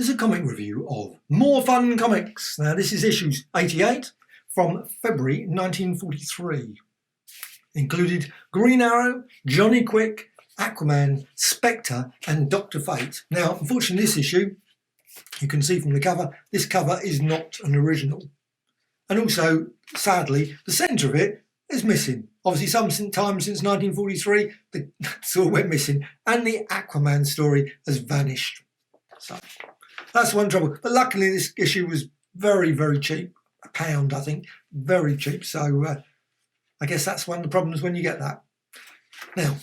This is a comic review of More Fun Comics. Now this is issues 88 from February 1943. Included Green Arrow, Johnny Quick, Aquaman, Spectre and Dr. Fate. Now unfortunately this issue, you can see from the cover, this cover is not an original. And also, sadly, the centre of it is missing. Obviously sometime since 1943, the sort of went missing and the Aquaman story has vanished. So that's one trouble. But luckily this issue was very, very cheap. £1, I think. Very cheap. So I guess that's one of the problems when you get that. Now,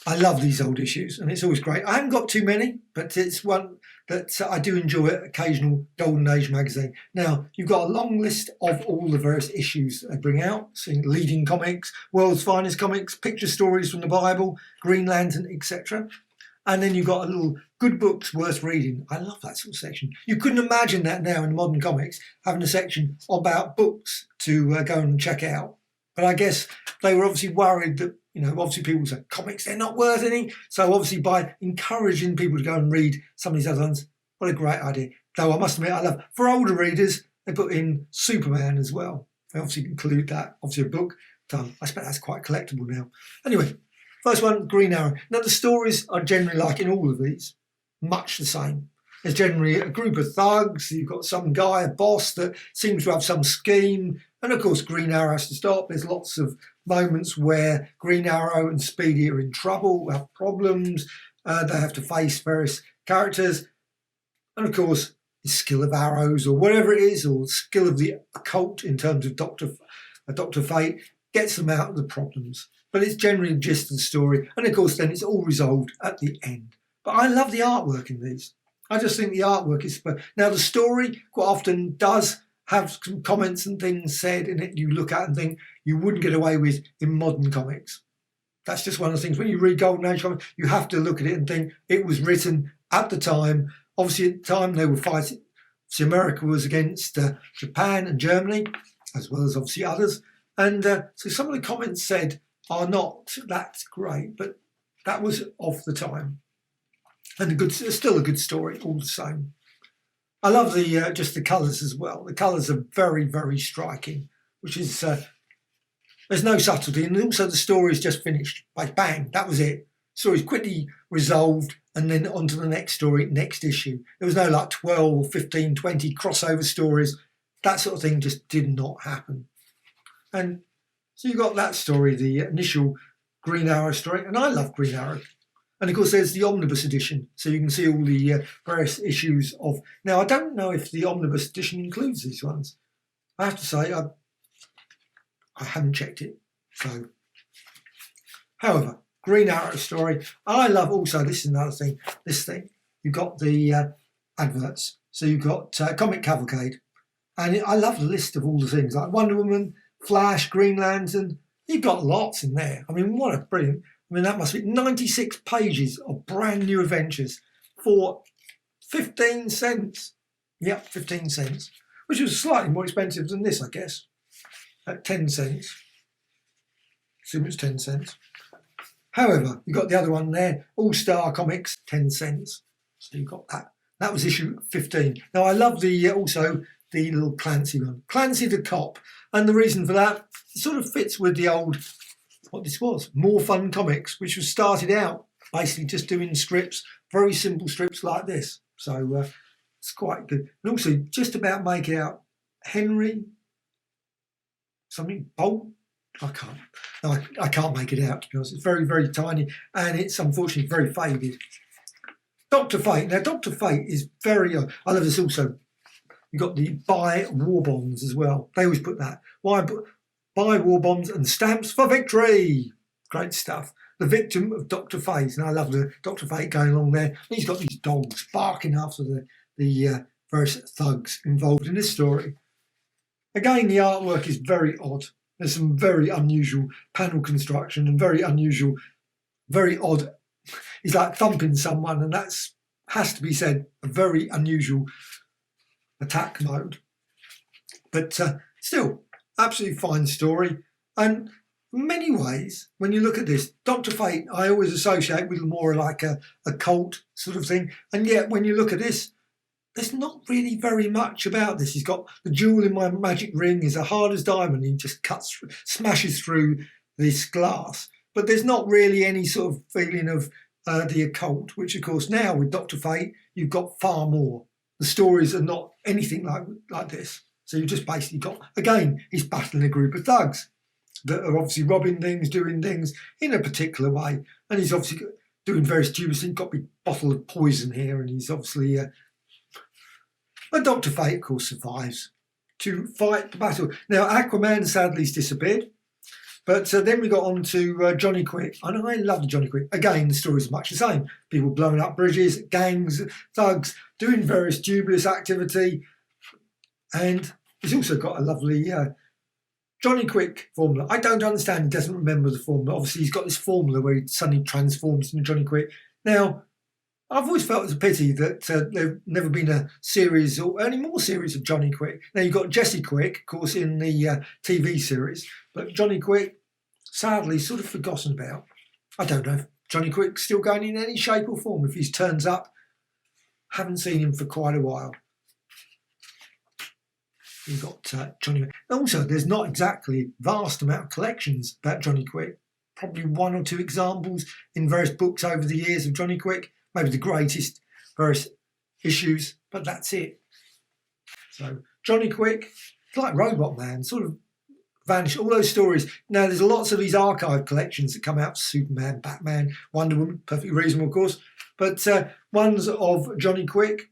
I love these old issues and it's always great. I haven't got too many, but it's one that I do enjoy, an occasional Golden Age magazine. Now, you've got a long list of all the various issues they bring out, seeing leading comics, world's finest comics, picture stories from the Bible, Green Lantern, etc. And then you've got a little good books worth reading. I love that sort of section. You couldn't imagine that now in modern comics, having a section about books to go and check out. But I guess they were obviously worried that, obviously people say comics, they're not worth any. So obviously by encouraging people to go and read some of these other ones, what a great idea. Though I must admit, I love, for older readers, they put in Superman as well. They obviously include that, obviously a book. I expect that's quite collectible now. Anyway, first one, Green Arrow. Now the stories are generally like in all of these, much the same. There's generally a group of thugs, you've got some guy, a boss that seems to have some scheme, and of course Green Arrow has to stop. There's lots of moments where Green Arrow and Speedy are in trouble, have problems, they have to face various characters, and of course the skill of arrows or whatever it is, or skill of the occult in terms of Dr. Fate, gets them out of the problems. But it's generally the gist of the story, and of course then it's all resolved at the end. But I love the artwork in these. I just think the artwork is... Now the story quite often does have some comments and things said in it you look at and think you wouldn't get away with in modern comics. That's just one of the things. When you read Golden Age comics, you have to look at it and think it was written at the time. Obviously at the time they were fighting... See, America was against Japan and Germany, as well as obviously others. And so some of the comments said are not that great, but that was of the time. And still a good story, all the same. I love the just the colours as well. The colours are very, very striking, which is, there's no subtlety. And also the story is just finished. Like bang, that was it. Story's quickly resolved and then on to the next story, next issue. There was no like 12, 15, 20 crossover stories. That sort of thing just did not happen. And so you got that story, the initial Green Arrow story. And I love Green Arrow. And of course there's the Omnibus Edition, so you can see all the various issues of... Now I don't know if the Omnibus Edition includes these ones. I have to say I haven't checked it. So, however, Green Arrow story. I love also, this is another thing, this thing. You've got the adverts. So you've got Comic Cavalcade. And I love the list of all the things, like Wonder Woman, Flash, Green Lantern. You've got lots in there. I mean, what a brilliant... that must be 96 pages of brand new adventures for 15 cents. Yep, 15 cents, which was slightly more expensive than this, I guess, at 10 cents. Assume it's 10 cents. However, you've got the other one there, All-Star Comics, 10 cents. So you've got that. That was issue 15. Now, I love the also the little Clancy one. Clancy the Cop. And the reason for that, it sort of fits with the old... what this was, More Fun Comics, which was started out basically just doing strips, very simple strips like this. So it's quite good. And also just about make out Henry something Bolt. I can't make it out, to be honest. It's very, very tiny and it's unfortunately very faded. Dr. Fate. Now Dr. Fate is very I love this also. You've got the buy war bonds as well. They always put that. Buy war bonds and stamps for victory. Great stuff. The victim of Dr. Fate. And I love the Dr. Fate going along there. He's got these dogs barking after the various thugs involved in this story. Again, the artwork is very odd. There's some very unusual panel construction and very unusual, very odd. He's like thumping someone, and that's, has to be said, a very unusual attack mode. But still, absolutely fine story. And in many ways, when you look at this, Dr. Fate, I always associate with more like a cult sort of thing. And yet, when you look at this, there's not really very much about this. He's got the jewel in my magic ring is as hard as diamond. He just smashes through this glass. But there's not really any sort of feeling of the occult, which of course now with Dr. Fate, you've got far more. The stories are not anything like this. So you've just basically got, again, he's battling a group of thugs that are obviously robbing things, doing things in a particular way. And he's obviously doing very stupid things, got a big bottle of poison here, and he's obviously... But Dr. Fate, of course, survives to fight the battle. Now, Aquaman sadly has disappeared. But then we got on to Johnny Quick. And I love Johnny Quick. Again, the story's much the same. People blowing up bridges, gangs, thugs, doing various dubious activity. And he's also got a lovely Johnny Quick formula. I don't understand. He doesn't remember the formula. Obviously, he's got this formula where he suddenly transforms into Johnny Quick. Now, I've always felt it's a pity that there's never been a series or any more series of Johnny Quick. Now, you've got Jesse Quick, of course, in the TV series, but Johnny Quick, sadly, sort of forgotten about. I don't know if Johnny Quick's still going in any shape or form. If he turns up, haven't seen him for quite a while. You've got Johnny Quick. Also, there's not exactly a vast amount of collections about Johnny Quick. Probably one or two examples in various books over the years of Johnny Quick. Maybe the greatest various issues, but that's it. So Johnny Quick, it's like Robot Man, sort of vanished. All those stories. Now there's lots of these archive collections that come out: Superman, Batman, Wonder Woman, perfectly reasonable, of course. But ones of Johnny Quick.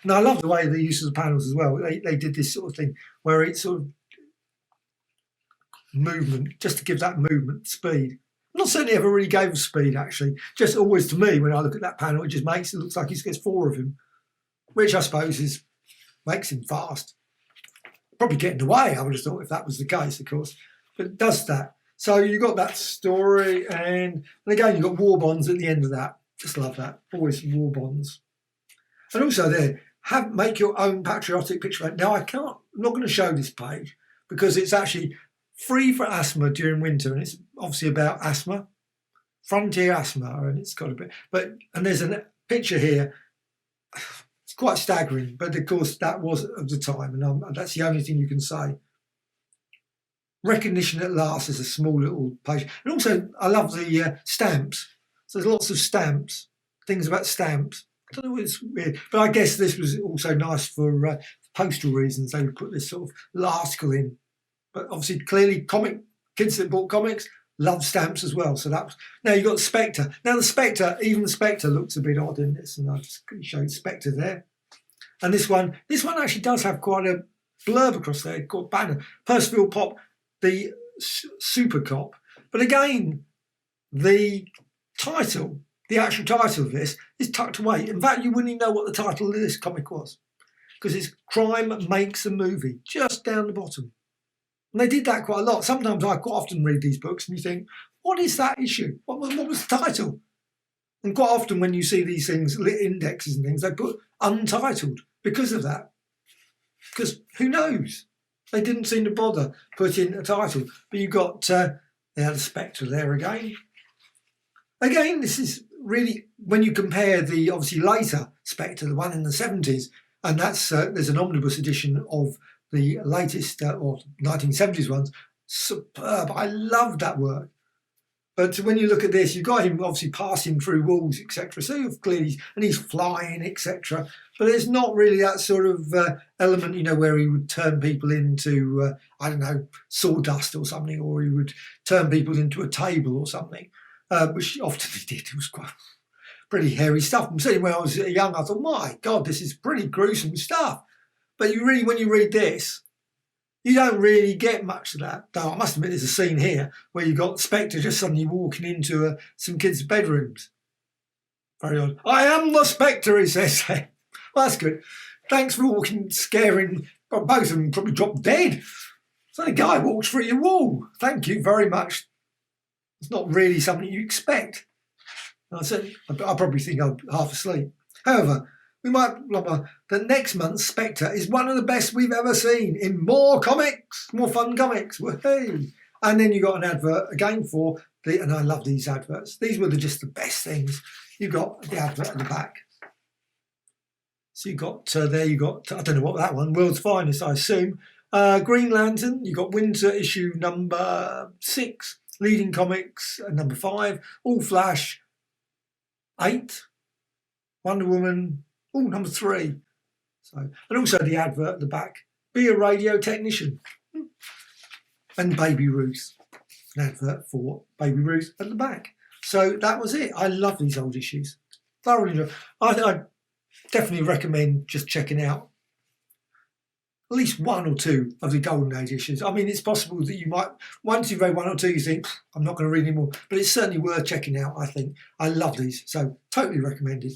And I love the way they use the panels as well. They did this sort of thing where it's sort of movement, just to give that movement speed. I'm not saying he ever really gave speed, actually. Just always to me, when I look at that panel, it just looks like he's got four of him, which I suppose makes him fast. Probably getting away, I would have thought, if that was the case, of course. But it does that. So you've got that story, and again, you've got war bonds at the end of that. Just love that. Always war bonds. And also there, make your own patriotic picture. Now, I'm not going to show this page because it's actually free for asthma during winter, and it's obviously about asthma, frontier asthma, and it's got a bit. And there's a picture here. It's quite staggering, but of course that was of the time, and that's the only thing you can say. Recognition at last is a small little page, and also I love the stamps. So there's lots of stamps, things about stamps. I don't know, it's weird, but I guess this was also nice for postal reasons. They would put this sort of little article in. But obviously, clearly, kids that bought comics love stamps as well. So that's now you've got Spectre. Now the Spectre, even the Spectre looks a bit odd in this, and I'll just show Spectre there. And this one actually does have quite a blurb across there, called banner. Percival Pop, the super cop. But again, the title, the actual title of this is tucked away. In fact, you wouldn't even know what the title of this comic was, because it's Crime Makes a Movie, just down the bottom. And they did that quite a lot. Sometimes I quite often read these books and you think, what is that issue? What was the title? And quite often when you see these things, indexes and things, they put untitled because of that. Because who knows? They didn't seem to bother putting a title. But you've got the Spectre there again. Again, this is really, when you compare the obviously later Spectre, the one in the 70s, and that's there's an Omnibus edition of the latest or 1970s ones, superb. I love that work. But when you look at this, you've got him obviously passing through walls, etc. So you've clearly, and he's flying, etc. But there's not really that sort of element, where he would turn people into, I don't know, sawdust or something, or he would turn people into a table or something, which often he did. It was quite pretty hairy stuff. I'm saying when I was young, I thought, my God, this is pretty gruesome stuff. But when you read this, you don't really get much of that. Though I must admit, there's a scene here where you've got Spectre just suddenly walking into some kids' bedrooms. Very odd. I am the Spectre, he says. Well, that's good. Thanks for walking, scaring. Both of them probably dropped dead. So the guy walks through your wall. Thank you very much. It's not really something you expect. I probably think I'm half asleep. However, the next month's Spectre is one of the best we've ever seen in more comics, more fun comics. Woohoo! And then you got an advert again and I love these adverts. These were just the best things. You got the advert at the back. So you got there. You got, I don't know what that one. World's Finest, I assume. Green Lantern. You got Winter issue number 6. Leading Comics number 5. All Flash 8. Wonder Woman. Oh, number 3. So, and also the advert at the back. Be a radio technician. And Baby Ruth. An advert for Baby Ruth at the back. So that was it. I love these old issues. Thoroughly enjoy. I definitely recommend just checking out at least 1 or 2 of the Golden Age issues. I mean, it's possible that you might, once you've read 1 or 2, you think, I'm not going to read anymore. But it's certainly worth checking out, I think. I love these. So totally recommended.